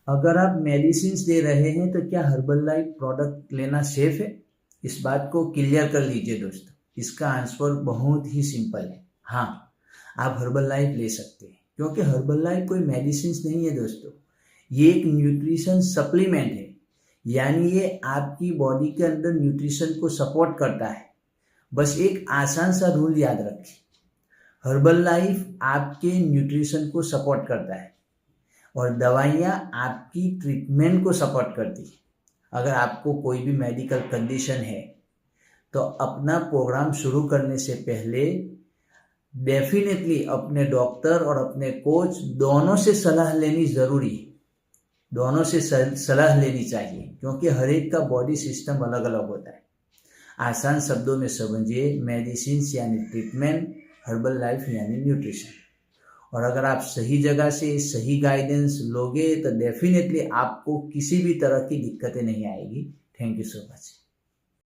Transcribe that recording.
अगर आप मेडिसिन दे रहे हैं तो क्या हर्बल लाइफ प्रोडक्ट लेना सेफ है? इस बात को क्लियर कर लीजिए दोस्तों। इसका आंसर बहुत ही सिंपल है, हाँ, आप हर्बल लाइफ ले सकते हैं, क्योंकि हर्बल लाइफ कोई मेडिसिन नहीं है दोस्तों, ये एक न्यूट्रिशन सप्लीमेंट है। यानी ये आपकी बॉडी के अंदर न्यूट्रिशन को सपोर्ट करता है। बस एक आसान सा रूल याद रखें, हर्बल लाइफ आपके न्यूट्रिशन को सपोर्ट करता है और दवाइयाँ आपकी ट्रीटमेंट को सपोर्ट करती है। अगर आपको कोई भी मेडिकल कंडीशन है तो अपना प्रोग्राम शुरू करने से पहले डेफिनेटली अपने डॉक्टर और अपने कोच दोनों से सलाह लेनी ज़रूरी है। दोनों से सलाह लेनी चाहिए, क्योंकि हर एक का बॉडी सिस्टम अलग अलग होता है। आसान शब्दों में समझिए, मेडिसिन यानी ट्रीटमेंट, हर्बल लाइफ यानी न्यूट्रिशन। और अगर आप सही जगह से सही गाइडेंस लोगे तो डेफिनेटली आपको किसी भी तरह की दिक्कतें नहीं आएगी। Thank you so much.